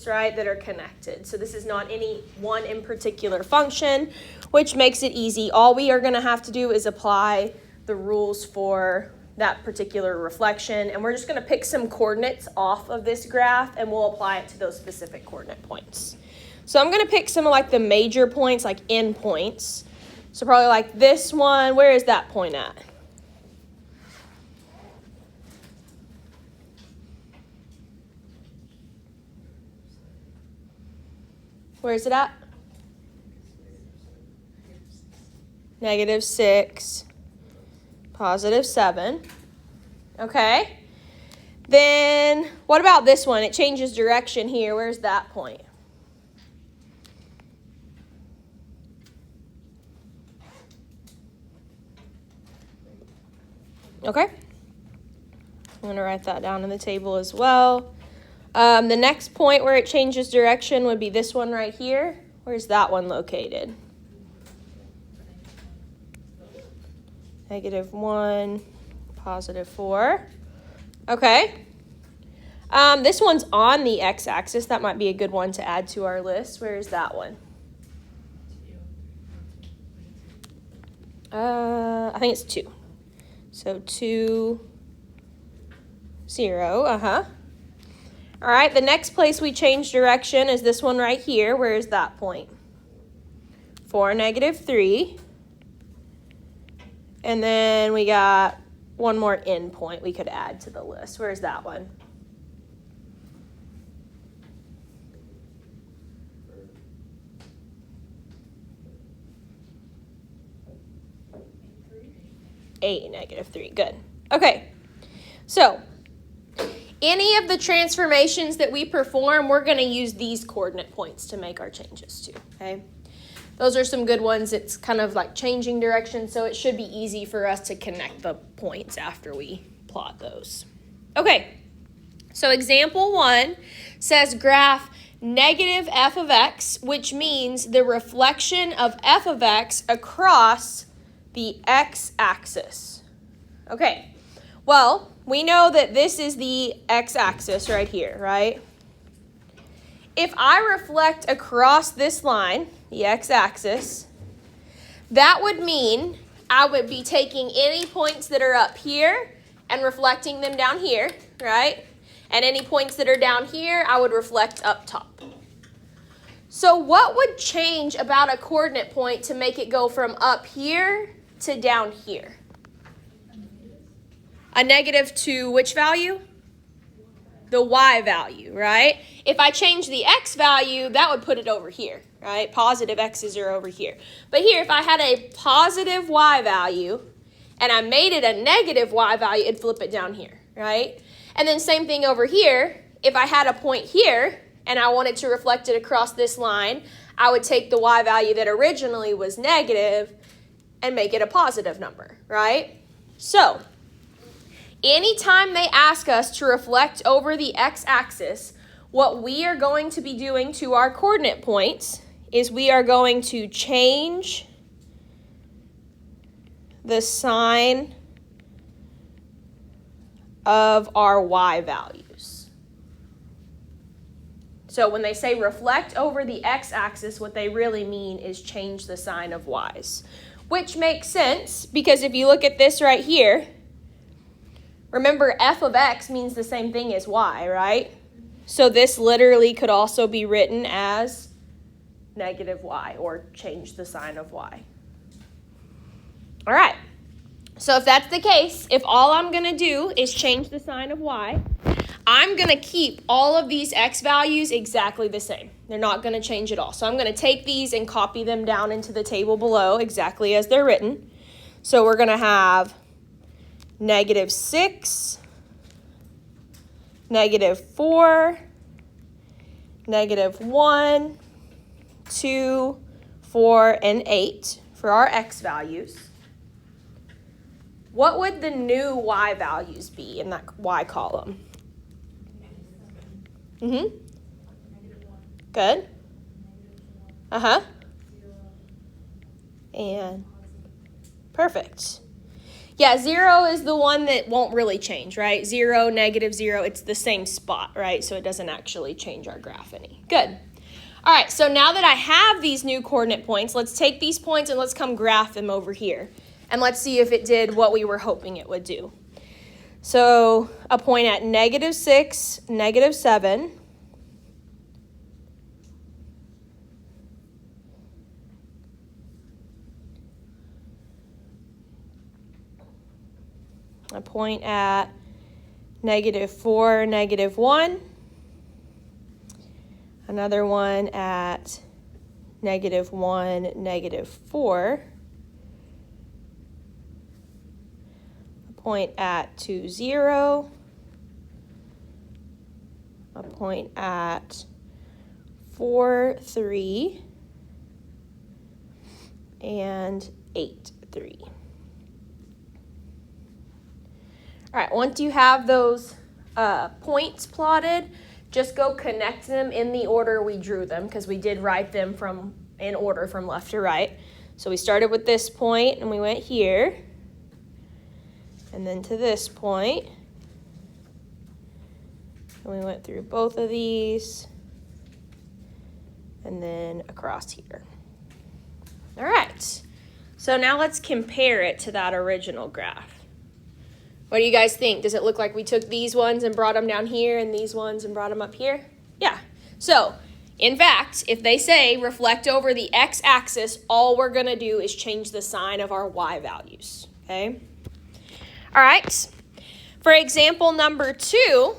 points, right, that are connected. So this is not any one in particular function, which makes it easy. All we are going to have to do is apply the rules for that particular reflection, and we're just going to pick some coordinates off of this graph, and we'll apply it to those specific coordinate points. So I'm going to pick some of like the major points, like endpoints. So probably like this one. Where is that point at? Where is it at? -6, +7. Okay. Then what about this one? It changes direction here. Where's that point? Okay. I'm going to write that down in the table as well. The next point where it changes direction would be this one right here. Where's that one located? -1, +4. Okay. This one's on the x-axis. That might be a good one to add to our list. Where is that one? I think it's 2. So 2, 0. All right, the next place we change direction is this one right here. Where is that point? 4, -3. And then we got one more endpoint we could add to the list. Where's that one? -3. Good. Okay. So any of the transformations that we perform, we're going to use these coordinate points to make our changes to. Okay. Those are some good ones. It's kind of like changing direction, so it should be easy for us to connect the points after we plot those. Okay, so example 1 says graph -f of x, which means the reflection of f of x across the x-axis. Okay, well, we know that this is the x-axis right here, right? If I reflect across this line, the x-axis, that would mean I would be taking any points that are up here and reflecting them down here, right? And any points that are down here, I would reflect up top. So what would change about a coordinate point to make it go from up here to down here? A negative to which value? The y value, right? If I change the x value, that would put it over here, right? Positive x's are over here. But here, if I had a positive y value and I made it a negative y value, it'd flip it down here, right? And then same thing over here. If I had a point here and I wanted to reflect it across this line, I would take the y value that originally was negative and make it a positive number, right? So anytime they ask us to reflect over the x-axis, what we are going to be doing to our coordinate points is we are going to change the sign of our y values. So when they say reflect over the x-axis, what they really mean is change the sign of y's, which makes sense because if you look at this right here, remember, f of x means the same thing as y, right? So this literally could also be written as negative y, or change the sign of y. All right. So if that's the case, if all I'm going to do is change the sign of y, I'm going to keep all of these x values exactly the same. They're not going to change at all. So I'm going to take these and copy them down into the table below exactly as they're written. So we're going to have -6, -4, -1, 2, 4, and 8 for our x values. What would the new y values be in that y column? Good. And perfect. Yeah, 0 is the one that won't really change, right? 0, -0, it's the same spot, right? So it doesn't actually change our graph any. Good. All right, so now that I have these new coordinate points, let's take these points and let's come graph them over here. And let's see if it did what we were hoping it would do. So a point at -6, -7. A point at -4, -1. Another one at -1, -4. A point at 2, 0. A point at 4, 3. And 8, 3. All right, once you have those points plotted, just go connect them in the order we drew them, because we did write them in order from left to right. So we started with this point, and we went here, and then to this point, and we went through both of these, and then across here. All right, so now let's compare it to that original graph. What do you guys think? Does it look like we took these ones and brought them down here and these ones and brought them up here? Yeah. So, in fact, if they say reflect over the x-axis, all we're going to do is change the sign of our y values, okay? All right. For example number 2,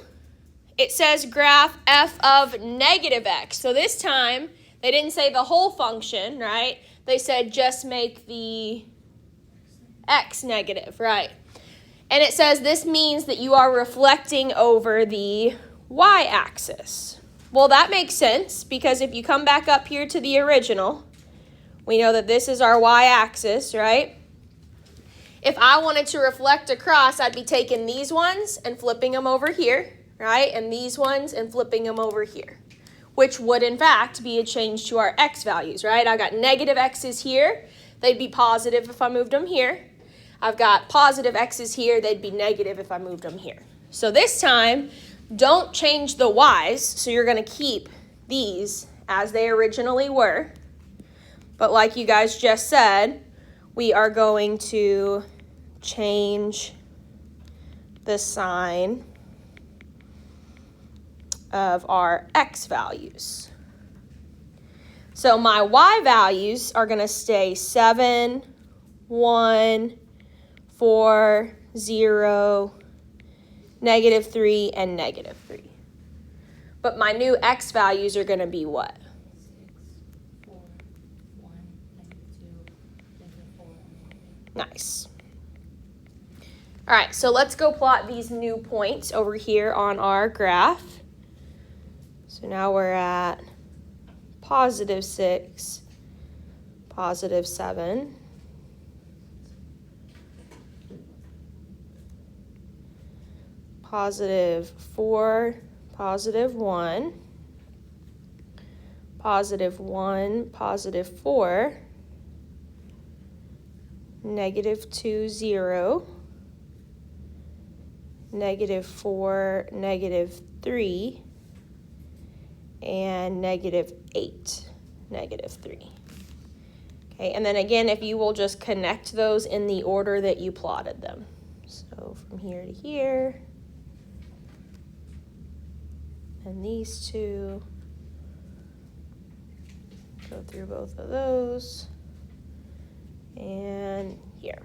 it says graph f of -x. So this time, they didn't say the whole function, right? They said just make the x negative, right? And it says this means that you are reflecting over the y-axis. Well, that makes sense, because if you come back up here to the original, we know that this is our y-axis, right? If I wanted to reflect across, I'd be taking these ones and flipping them over here, right? And these ones and flipping them over here, which would, in fact, be a change to our x values, right? I got negative x's here. They'd be positive if I moved them here. I've got positive x's here. They'd be negative if I moved them here. So this time, don't change the y's. So you're going to keep these as they originally were. But like you guys just said, we are going to change the sign of our x values. So my y values are going to stay 7, 1, 4, 0, -3, and -3. But my new x values are going to be what? 6, 4, 1, -2, -4. Nice. All right, so let's go plot these new points over here on our graph. So now we're at +6, +7. +4, +1, +1, +4, -2, 0, -4, -3, and -8, -3. Okay, and then again, if you will just connect those in the order that you plotted them. So from here to here, and these two, go through both of those, and here.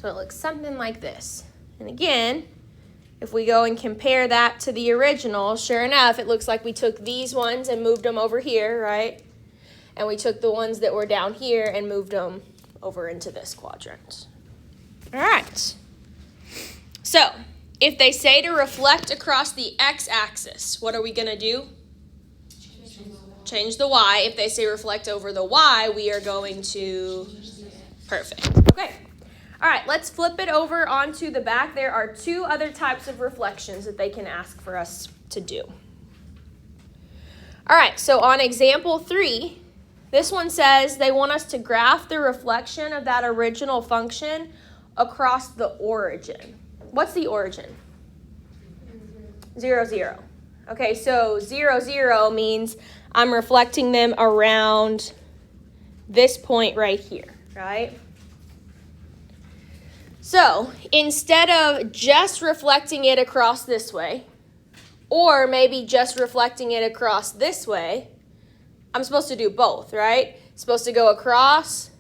So it looks something like this. And again, if we go and compare that to the original, sure enough, it looks like we took these ones and moved them over here, right? And we took the ones that were down here and moved them over into this quadrant. All right. So if they say to reflect across the x-axis, what are we going to do? Change the y. If they say reflect over the y, we are going to... Perfect. Okay. All right, let's flip it over onto the back. There are 2 other types of reflections that they can ask for us to do. All right, so on example 3, This one says they want us to graph the reflection of that original function across the origin. What's the origin? 0, 0. Okay, so 0, 0 means I'm reflecting them around this point right here, right? So instead of just reflecting it across this way, or maybe just reflecting it across this way, I'm supposed to do both, right? It's supposed to go across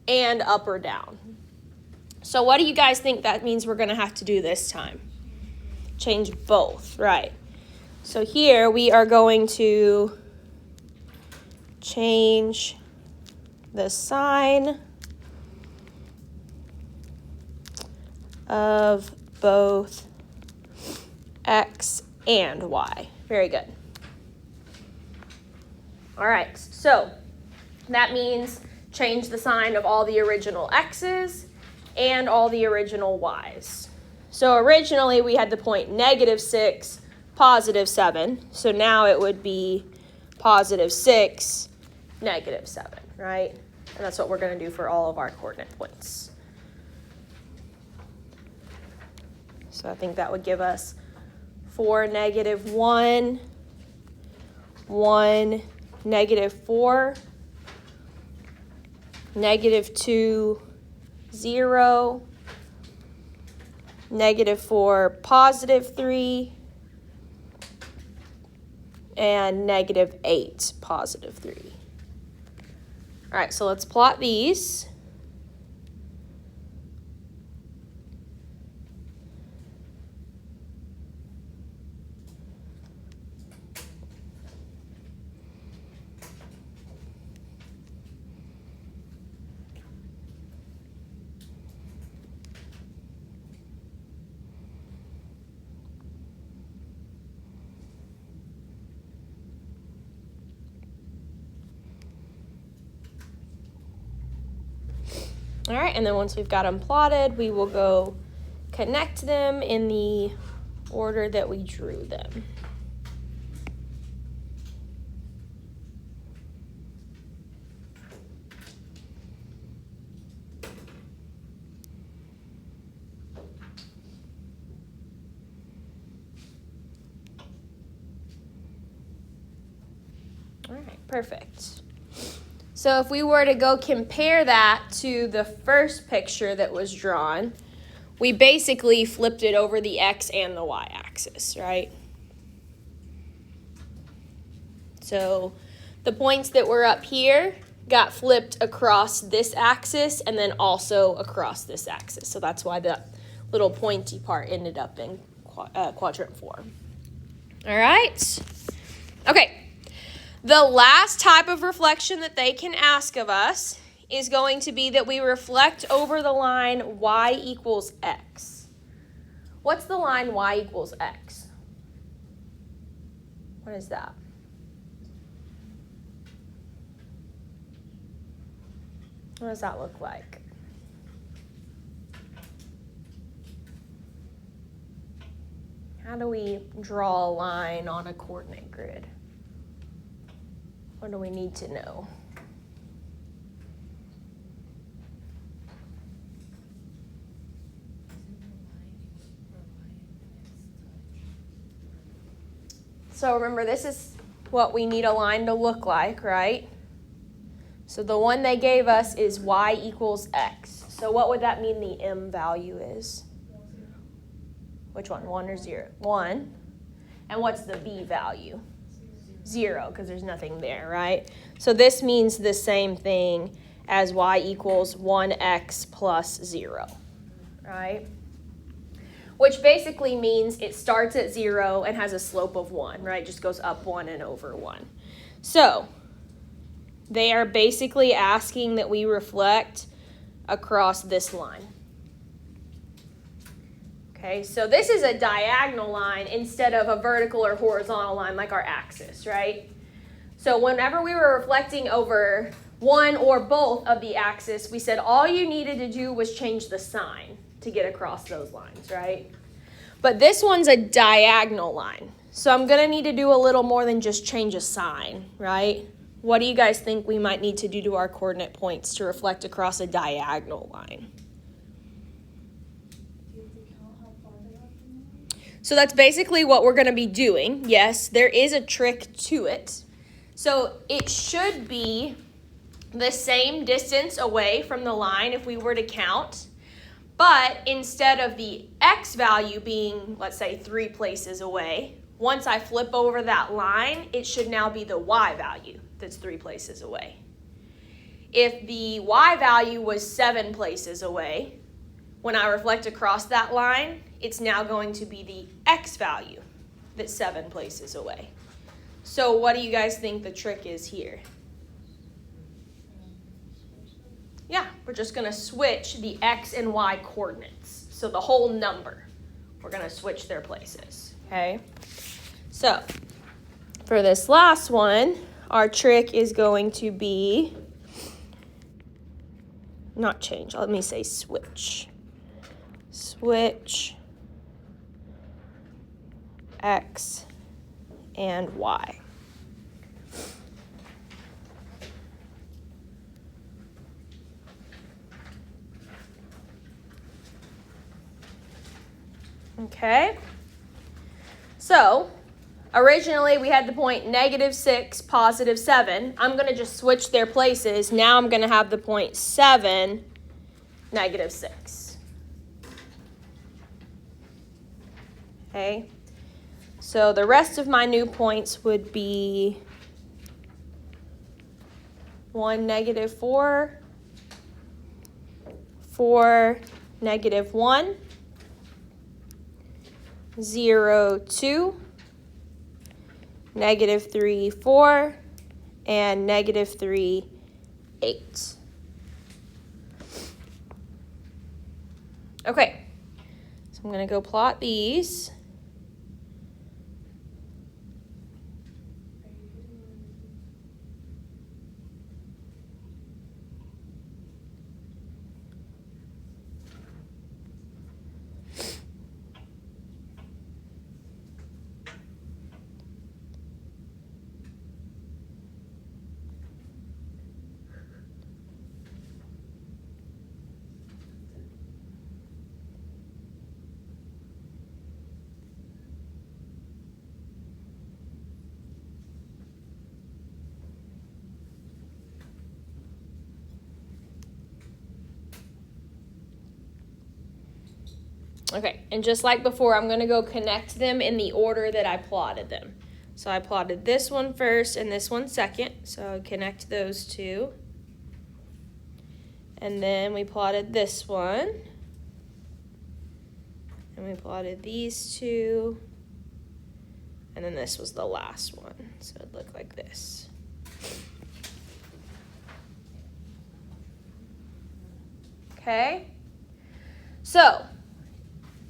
and up or down. So what do you guys think that means we're going to have to do this time? Change both, right? So here we are going to change the sign of both x and y. Very good. All right, so that means change the sign of all the original x's and all the original y's. So originally we had the point -6, +7. So now it would be +6, -7, right? And that's what we're going to do for all of our coordinate points. So I think that would give us 4, -1, 1, -4, -2, 0, -4, +3, and -8, +3. All right, so let's plot these. All right, and then once we've got them plotted, we will go connect them in the order that we drew them. All right, perfect. So if we were to go compare that to the first picture that was drawn, we basically flipped it over the x and the y axis, right? So the points that were up here got flipped across this axis and then also across this axis. So that's why the little pointy part ended up in quadrant 4. All right? Okay. The last type of reflection that they can ask of us is going to be that we reflect over the line y equals x. What's the line y equals x? What is that? What does that look like? How do we draw a line on a coordinate grid? What do we need to know? So remember, this is what we need a line to look like, right? So the one they gave us is y equals x. So what would that mean the m value is? Which one? 1 or 0? 1. And what's the b value? 0, because there's nothing there, right? So this means the same thing as y equals 1x plus 0, right? Which basically means it starts at 0 and has a slope of 1, right? It just goes up 1 and over 1. So they are basically asking that we reflect across this line. Okay, so this is a diagonal line instead of a vertical or horizontal line like our axis, right? So whenever we were reflecting over one or both of the axis, we said all you needed to do was change the sign to get across those lines, right? But this one's a diagonal line. So I'm going to need to do a little more than just change a sign, right? what do you guys think we might need to do to our coordinate points to reflect across a diagonal line? Do you have to count how far they are from the line? So that's basically what we're going to be doing. Yes, there is a trick to it. So it should be the same distance away from the line if we were to count. But instead of the x value being, let's say, 3 places away, once I flip over that line, it should now be the y value that's 3 places away. If the y value was 7 places away, when I reflect across that line, it's now going to be the x value that's 7 places away. So what do you guys think the trick is here? Yeah, we're just going to switch the x and y coordinates. So the whole number, we're going to switch their places, okay? So for this last one, our trick is going to be, not change, let me say switch. Switch x and y. Okay, so originally we had the point -6, +7. I'm going to just switch their places. Now I'm going to have the point 7, -6. Okay, so the rest of my new points would be 1, -4, 4, -1, 0, 2, -3, 4, and -3, 8. Okay, so I'm going to go plot these. Okay, and just like before, I'm going to go connect them in the order that I plotted them. So I plotted this one first and this one second. So connect those two. And then we plotted this one. And we plotted these two. And then this was the last one. So it looked like this. Okay? So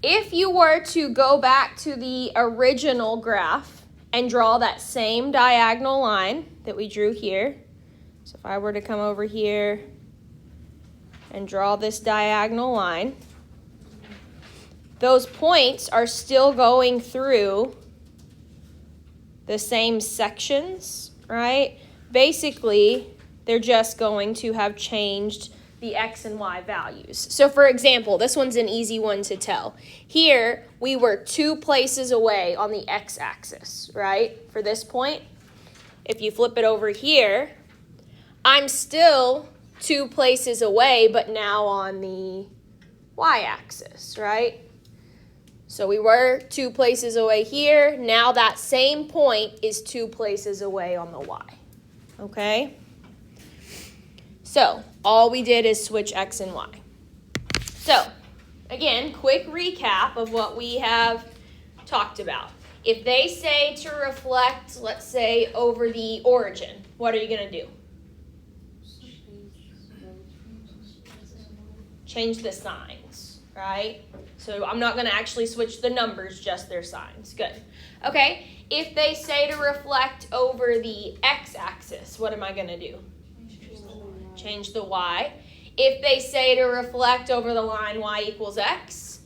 if you were to go back to the original graph and draw that same diagonal line that we drew here, so if I were to come over here and draw this diagonal line, those points are still going through the same sections, right? Basically, they're just going to have changed the x and y values. So for example, this one's an easy one to tell. Here, we were 2 places away on the x-axis, right? For this point, if you flip it over here, I'm still 2 places away, but now on the y-axis, right? So we were 2 places away here. Now that same point is 2 places away on the y, okay? So all we did is switch x and y. So again, quick recap of what we have talked about. If they say to reflect, let's say, over the origin, what are you going to do? Change the signs, right? So I'm not going to actually switch the numbers, just their signs. Good. Okay, if they say to reflect over the x-axis, what am I going to do? Change the y. If they say to reflect over the line y equals x,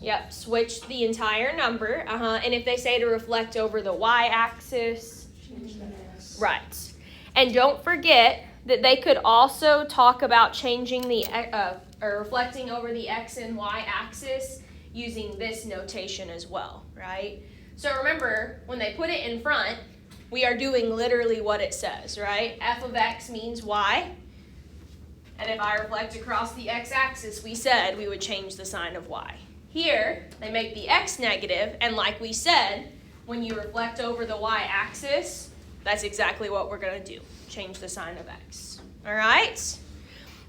yep, switch the entire number. And if they say to reflect over the y-axis, Right. And don't forget that they could also talk about changing the, or reflecting over the x and y axis using this notation as well, right? So remember, when they put it in front, we are doing literally what it says, right? F of x means y. And if I reflect across the x-axis, we said we would change the sign of y. Here, they make the x negative, and like we said, when you reflect over the y-axis, that's exactly what we're going to do. Change the sign of x. All right?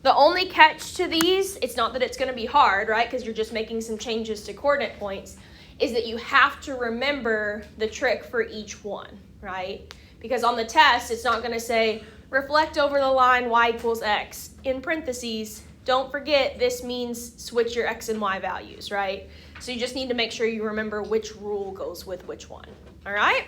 The only catch to these, it's not that it's going to be hard, right, because you're just making some changes to coordinate points, is that you have to remember the trick for each one, right? Because on the test, it's not going to say, reflect over the line y equals x. In parentheses, don't forget this means switch your x and y values, right? So you just need to make sure you remember which rule goes with which one, all right?